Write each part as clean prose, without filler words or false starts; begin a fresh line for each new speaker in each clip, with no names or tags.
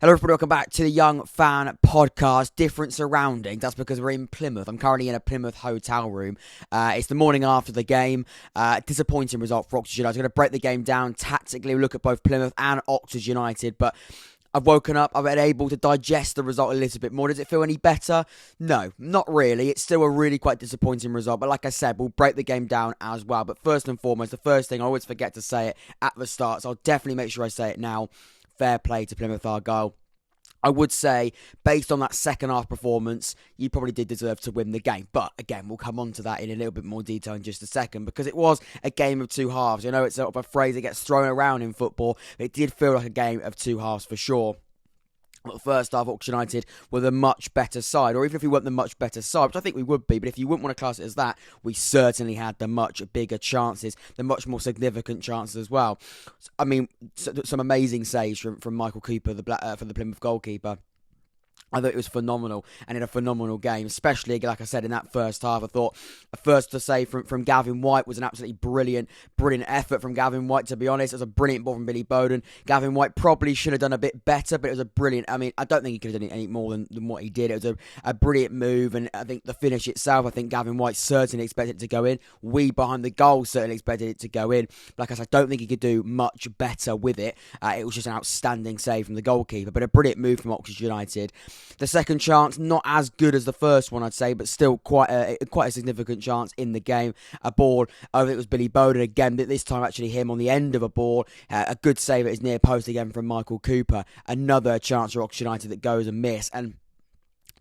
Hello everybody, welcome back to the Young Fan Podcast. Different surroundings, that's because we're in Plymouth. I'm currently in a Plymouth hotel room. It's the morning after the game. Disappointing result for Oxford United. I'm going to break the game down tactically, look at both Plymouth and Oxford United, but I've woken up, I've been able to digest the result a little bit more. Does it feel any better? No, not really. It's still a really quite disappointing result, but like I said, we'll break the game down as well. But first and foremost, the first thing, I always forget to say it at the start, so I'll definitely make sure I say it now. Fair play to Plymouth Argyle. I would say, based on that second half performance, you probably did deserve to win the game. But again, we'll come on to that in a little bit more detail in just a second, because it was a game of two halves. You know, it's sort of a phrase that gets thrown around in football. It did feel like a game of two halves for sure. Well, the first half, Oxford United were the much better side, or even if we weren't the much better side, which I think we would be, but if you wouldn't want to class it as that, we certainly had the much bigger chances, the much more significant chances as well. I mean, some amazing saves from Micheal Cooper, for the Plymouth goalkeeper. I thought it was phenomenal, and in a phenomenal game, especially, like I said, in that first half. I thought a first to save from Gavin White was an absolutely brilliant effort from Gavin White, to be honest. It was a brilliant ball from Billy Bowden. Gavin White probably should have done a bit better, but it was a brilliant, I mean, I don't think he could have done any more than what he did. It was a brilliant move, and I think the finish itself, I think Gavin White certainly expected it to go in. We, behind the goal, certainly expected it to go in. But like I said, I don't think he could do much better with it. It was just an outstanding save from the goalkeeper, but a brilliant move from Oxford United. The second chance, not as good as the first one, I'd say, but still quite a significant chance in the game. A ball, I think it was Billy Bowden again, but this time actually him on the end of a ball. A good save at his near post again from Micheal Cooper. Another chance for Oxford United that goes amiss, and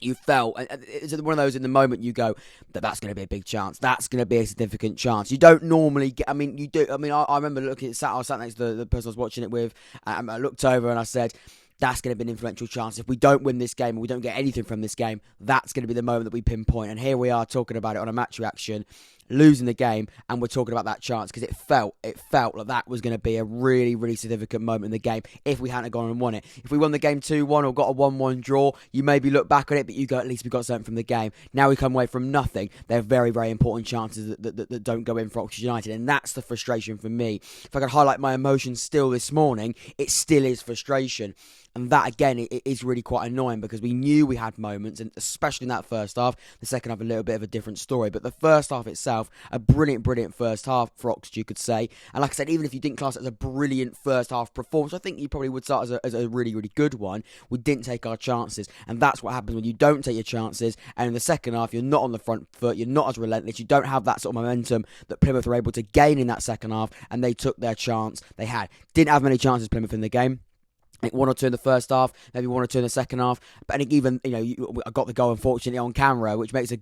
you felt, it's one of those in the moment you go, that's going to be a big chance. That's going to be a significant chance. You don't normally get, I mean, you do. I mean, I remember looking at, I was sat next to the person I was watching it with, and I looked over and I said, that's going to be an influential chance. If we don't win this game, or we don't get anything from this game, that's going to be the moment that we pinpoint. And here we are talking about it on a match reaction, losing the game, and we're talking about that chance, because it felt like that was going to be a really, really significant moment in the game if we hadn't gone and won it. If we won the game 2-1 or got a 1-1 draw, you maybe look back on it, but you go, at least we got something from the game. Now we come away from nothing. They're very, very important chances that don't go in for Oxford United, and that's the frustration for me. If I could highlight my emotions still this morning, it still is frustration. And that, again, it is really quite annoying, because we knew we had moments, and especially in that first half. The second half, a little bit of a different story. But the first half itself, a brilliant first half for Oxford, you could say. And like I said, even if you didn't class it as a brilliant first half performance, I think you probably would start as a really, really good one. We didn't take our chances. And that's what happens when you don't take your chances. And in the second half, you're not on the front foot. You're not as relentless. You don't have that sort of momentum that Plymouth were able to gain in that second half. And they took their chance. They had. Didn't have many chances, Plymouth, in the game. I think 1 or 2 in the first half, maybe 1 or 2 in the second half. But I think even, I got the goal, unfortunately, on camera, which makes it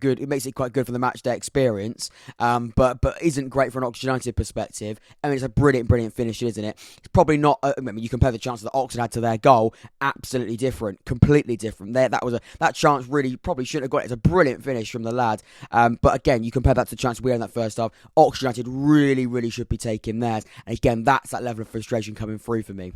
quite good for the matchday experience. But isn't great from an Oxford United perspective. I mean, it's a brilliant finish, isn't it? It's probably not. I mean, you compare the chances that Oxford had to their goal, absolutely different, completely different. That chance really probably shouldn't have got it. It's a brilliant finish from the lad. But again, you compare that to the chance we had in that first half. Oxford United really should be taking theirs. And again, that's that level of frustration coming through for me.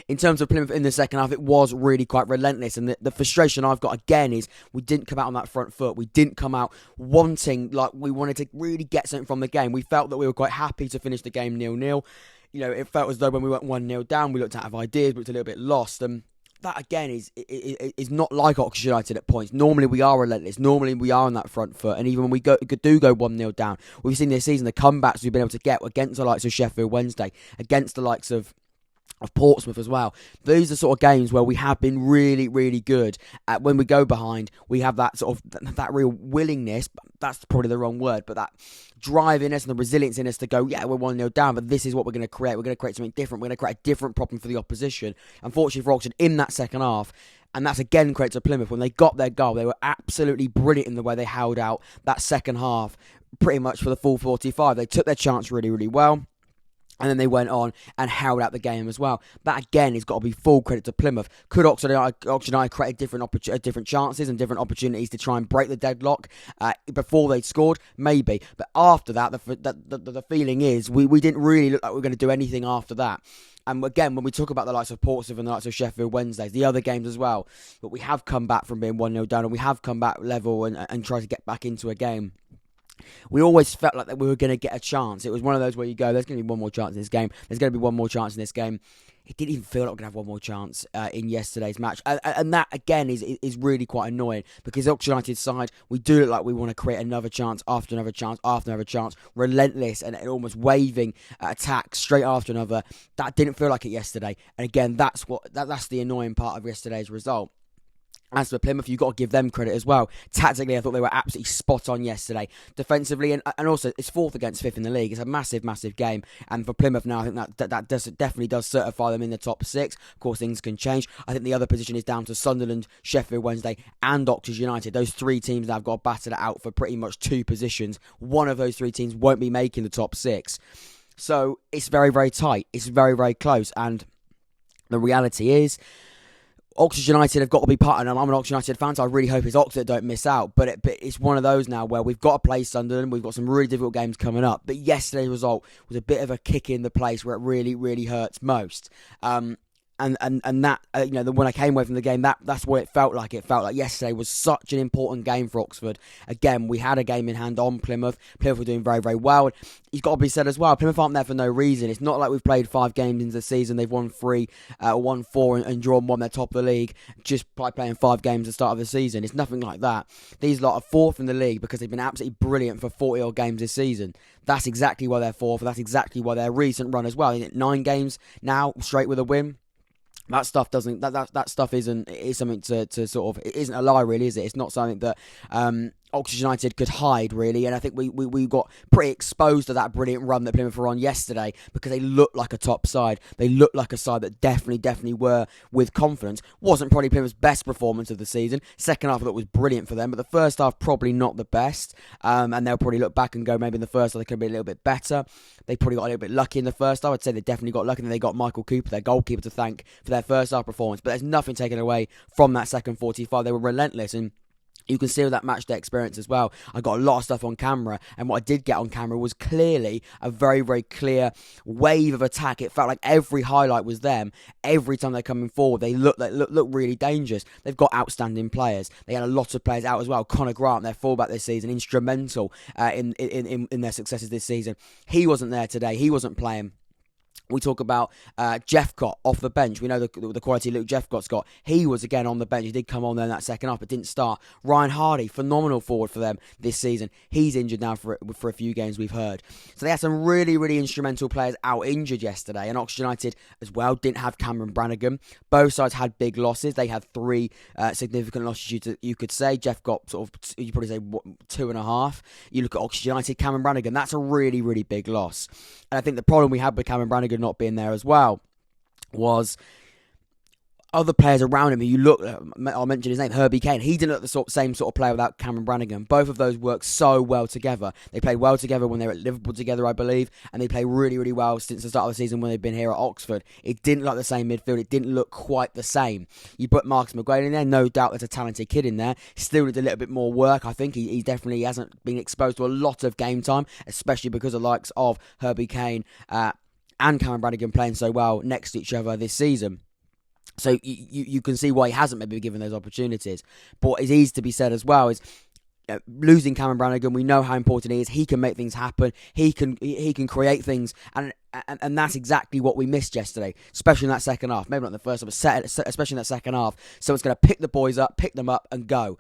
In terms of Plymouth in the second half, it was really quite relentless, and the frustration I've got again is we didn't come out on that front foot. We didn't come out wanting, like we wanted to really get something from the game. We felt that we were quite happy to finish the game 0-0. It felt as though when we went 1-0 down, we looked out of ideas, we looked a little bit lost. That again is not like Oxford United at points. Normally we are relentless. Normally we are on that front foot, and even when we do go 1-0 down, we've seen this season the comebacks we've been able to get against the likes of Sheffield Wednesday, against the likes of Portsmouth as well. These are sort of games where we have been really, really good. When we go behind, we have that sort of that real willingness. That's probably the wrong word, but that drive in us and the resilience in us to go, yeah, we're 1-0 down, but this is what we're going to create. We're going to create something different. We're going to create a different problem for the opposition. Unfortunately for Oxford, in that second half, and that's again credit to Plymouth, when they got their goal, they were absolutely brilliant in the way they held out that second half, pretty much for the full 45. They took their chance really, really well. And then they went on and held out the game as well. That again has got to be full credit to Plymouth. Could Oxford United create different chances and different opportunities to try and break the deadlock before they'd scored? Maybe. But after that, the feeling is we didn't really look like we were going to do anything after that. And again, when we talk about the likes of Portsmouth and the likes of Sheffield Wednesday, the other games as well, but we have come back from being 1-0 down, and we have come back level and tried to get back into a game. we always felt like that we were going to get a chance. It was one of those where you go, there's going to be one more chance in this game. There's going to be one more chance in this game. It didn't even feel like we're going to have one more chance in yesterday's match. And that, again, is really quite annoying because Oxford United's side, we do look like we want to create another chance after another chance after another chance. Relentless and almost waving attacks straight after another. That didn't feel like it yesterday. And again, that's the annoying part of yesterday's result. As for Plymouth, you've got to give them credit as well. Tactically, I thought they were absolutely spot on yesterday. Defensively, and also, it's 4th against 5th in the league. It's a massive, massive game. And for Plymouth now, I think that definitely does certify them in the top 6. Of course, things can change. I think the other position is down to Sunderland, Sheffield Wednesday, and Oxford United. Those 3 teams now have got to battle it out for pretty much 2 positions. One of those 3 teams won't be making the top 6. So, it's very, very tight. It's very, very close. And the reality is, Oxford United have got to be part of it. I'm an Oxford United fan, so I really hope it's Oxford don't miss out. But it's one of those now where we've got to play Sunderland. We've got some really difficult games coming up. But yesterday's result was a bit of a kick in the place where it really, really hurts most. And that, when I came away from the game, that's what it felt like. It felt like yesterday was such an important game for Oxford. Again, we had a game in hand on Plymouth. Plymouth were doing very, very well. It's got to be said as well, Plymouth aren't there for no reason. It's not like we've played 5 games into the season. They've won 3, won 4 and drawn 1. They're top of the league just by playing 5 games at the start of the season. It's nothing like that. These lot are 4th in the league because they've been absolutely brilliant for 40-odd games this season. That's exactly why they're 4th. That's exactly why their recent run as well. 9 games now straight with a win. That stuff doesn't. That stuff is something to sort of. It isn't a lie, really, is it? It's not something that Oxford United could hide, really. And I think we got pretty exposed to that brilliant run that Plymouth were on yesterday because they looked like a top side. They looked like a side that definitely were with confidence. Wasn't probably Plymouth's best performance of the season. Second half I thought was brilliant for them, but the first half probably not the best. And they'll probably look back and go, maybe in the first half they could be a little bit better. They probably got a little bit lucky in the first half. I'd say they definitely got lucky, and they got Micheal Cooper, their goalkeeper, to thank for their first half performance. But there's nothing taken away from that second 45. They were relentless, and you can see with that matchday experience as well. I got a lot of stuff on camera, and what I did get on camera was clearly a very, very clear wave of attack. It felt like every highlight was them. Every time they're coming forward, they look really dangerous. They've got outstanding players. They had a lot of players out as well. Connor Grant, their fullback this season, instrumental in their successes this season. He wasn't there today. He wasn't playing. We talk about Jeffcott off the bench. We know the quality Luke Jeffcott's got. He was again on the bench. He did come on there in that second half, but didn't start. Ryan Hardy, phenomenal forward for them this season. He's injured now for a few games, we've heard. So they had some really, really instrumental players out injured yesterday. And Oxford United as well didn't have Cameron Brannigan. Both sides had big losses. They had 3 significant losses, you could say. Jeffcott, sort of, you'd probably say 2.5. You look at Oxford United, Cameron Brannigan, that's a really, really big loss. And I think the problem we had with Cameron Brannigan not being there as well was other players around him. You look, I'll mention his name, Herbie Kane. He didn't look the same sort of player without Cameron Brannigan. Both of those work so well together. They played well together when they were at Liverpool together, I believe, and they play really, really well since the start of the season when they've been here at Oxford. It didn't look the same midfield. It didn't look quite the same. You put Marcus McGuane in there, no doubt there's a talented kid in there. Still needs a little bit more work, I think. He definitely hasn't been exposed to a lot of game time, especially because of the likes of Herbie Kane and Cameron Brannigan playing so well next to each other this season. So you can see why he hasn't maybe given those opportunities. But what is easy to be said as well is losing Cameron Brannigan, we know how important he is. He can make things happen. He can create things, and that's exactly what we missed yesterday, especially in that second half. Maybe not in the first half, but especially in that second half. So it's going to pick the boys up, pick them up, and go.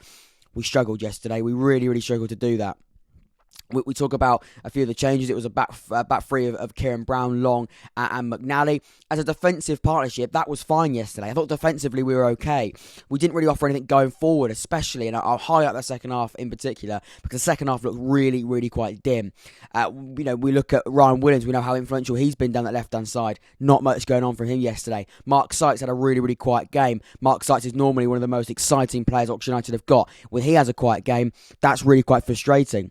We struggled yesterday. We really, really struggled to do that. We talk about a few of the changes. It was a back 3 of Kieran Brown, Long, and McNally. As a defensive partnership, that was fine yesterday. I thought defensively we were okay. We didn't really offer anything going forward, especially, and I'll highlight the second half in particular, because the second half looked really, really quite dim. We look at Ryan Williams. We know how influential he's been down that left-hand side. Not much going on for him yesterday. Mark Sykes had a really, really quiet game. Mark Sykes is normally one of the most exciting players Oxford United have got. When he has a quiet game, that's really quite frustrating.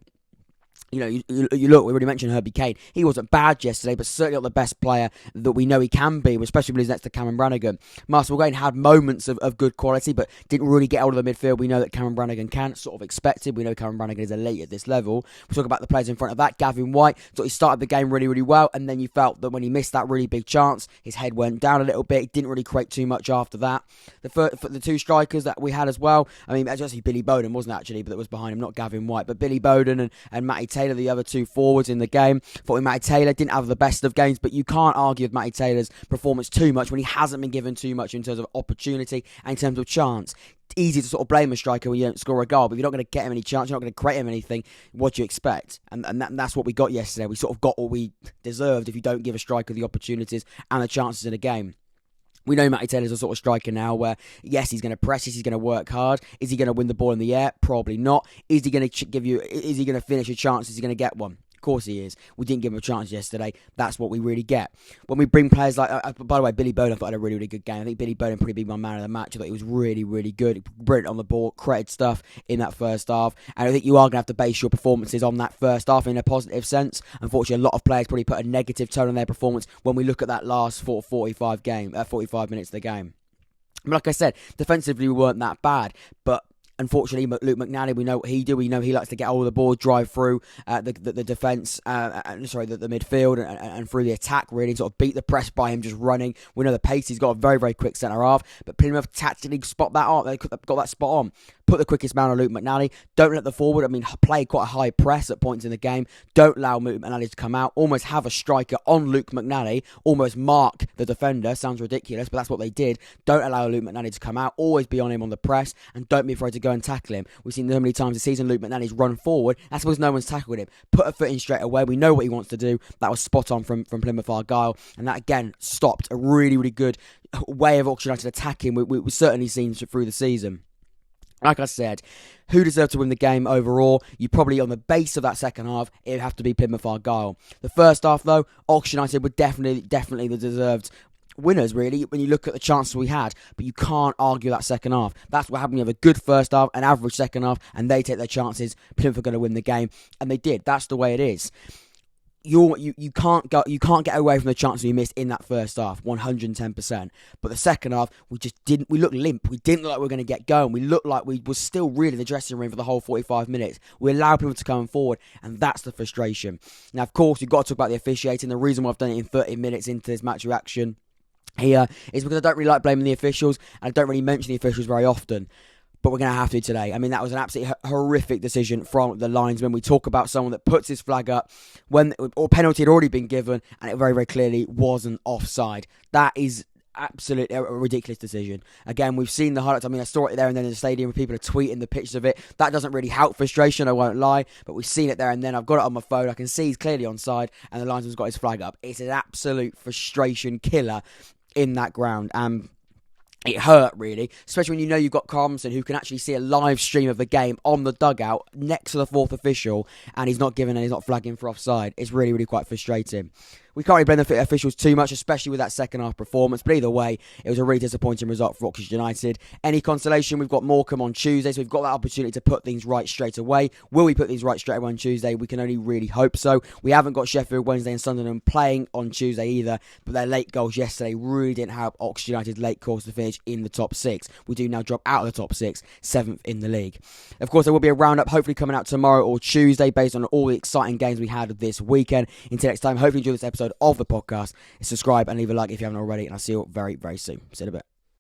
You look, we already mentioned Herbie Kane. He wasn't bad yesterday, but certainly not the best player that we know he can be, especially when he's next to Cameron Brannigan. Marcus McGuane had moments of good quality, but didn't really get out of the midfield. We know that Cameron Brannigan can, sort of expected. We know Cameron Brannigan is elite at this level. We talk about the players in front of that. Gavin White, thought he started the game really, really well, and then you felt that when he missed that really big chance, his head went down a little bit. He didn't really create too much after that. The 2 strikers that we had as well, I mean, actually Billy Bowden wasn't actually, but that was behind him, not Gavin White, but Billy Bowden and Matty Taylor, the other two forwards in the game. Thought Matty Taylor didn't have the best of games, but you can't argue with Matty Taylor's performance too much when he hasn't been given too much in terms of opportunity and in terms of chance. It's easy to sort of blame a striker when you don't score a goal, but if you're not going to get him any chance, you're not going to create him anything, what do you expect? And that's what we got yesterday. We sort of got what we deserved if you don't give a striker the opportunities and the chances in a game. We know Matty Taylor's a sort of striker now where, yes, he's going to press, yes, he's going to work hard. Is he going to win the ball in the air? Probably not. Is he going to finish a chance? Is he going to get one? Of course he is. We didn't give him a chance yesterday. That's what we really get. When we bring players like, by the way, Billy Bowden, I thought had a really, really good game. I think Billy Bowden probably be my man of the match. I thought he was really, really good. Brilliant on the ball, created stuff in that first half. And I think you are going to have to base your performances on that first half in a positive sense. Unfortunately, a lot of players probably put a negative tone on their performance when we look at that last 45 minutes of the game. But like I said, defensively we weren't that bad, but unfortunately, Luke McNally, we know what he do. We know he likes to get hold of the ball, drive through the defence, the midfield and through the attack, really, sort of beat the press by him just running. We know the pace. He's got a very, very quick centre half, but Plymouth tactically spot that on. They got that spot on. Put the quickest man on Luke McNally. Don't let the forward, play quite a high press at points in the game. Don't allow Luke McNally to come out. Almost have a striker on Luke McNally. Almost mark the defender. Sounds ridiculous, but that's what they did. Don't allow Luke McNally to come out. Always be on him on the press, and don't be afraid to go and tackle him. We've seen so many times this season Luke McNally's run forward. That's because no one's tackled him. Put a foot in straight away. We know what he wants to do. That was spot on from Plymouth Argyle, and that again stopped a really, really good way of Oxford Utd attacking. We've certainly seen through the season. Like I said, who deserved to win the game overall? You probably, on the base of that second half, it would have to be Plymouth Argyle. The first half, though, Oxford Utd were definitely the deserved winners, really, when you look at the chances we had. But you can't argue that second half. That's what happened. You have a good first half, an average second half, and they take their chances. Plymouth are going to win the game, and they did. That's the way it is. You can't get away from the chances you missed in that first half, 110%. But the second half, we just didn't. We looked limp. We didn't look like we were going to get going. We looked like we were still really in the dressing room for the whole 45 minutes. We allowed people to come forward, and that's the frustration. Now, of course, you've got to talk about the officiating. The reason why I've done it in 30 minutes into this match reaction here is because I don't really like blaming the officials, and I don't really mention the officials very often. But we're going to have to today. That was an absolutely horrific decision from the linesman. We talk about someone that puts his flag up when penalty had already been given, and it very, very clearly wasn't offside. That is absolutely a ridiculous decision. Again, we've seen the highlights. I saw it there and then in the stadium where people are tweeting the pictures of it. That doesn't really help frustration, I won't lie. But we've seen it there and then. I've got it on my phone. I can see he's clearly onside, and the linesman's got his flag up. It's an absolute frustration killer in that ground. It hurt, really, especially when you know you've got Carlson who can actually see a live stream of the game on the dugout next to the fourth official, and he's not flagging for offside. It's really, really quite frustrating. We can't really blame the officials too much, especially with that second half performance. But either way, it was a really disappointing result for Oxford Utd. Any consolation, we've got Morecambe on Tuesday, so we've got that opportunity to put things right straight away. Will we put things right straight away on Tuesday? We can only really hope so. We haven't got Sheffield Wednesday and Sunderland playing on Tuesday either, but their late goals yesterday really didn't help Oxford Utd's late course to finish in the top six. We do now drop out of the top six, 7th in the league. Of course, there will be a roundup hopefully coming out tomorrow or Tuesday based on all the exciting games we had this weekend. Until next time, hopefully you enjoy this episode of the podcast. Subscribe and leave a like if you haven't already, and I'll see you all very, very soon. See you in a bit.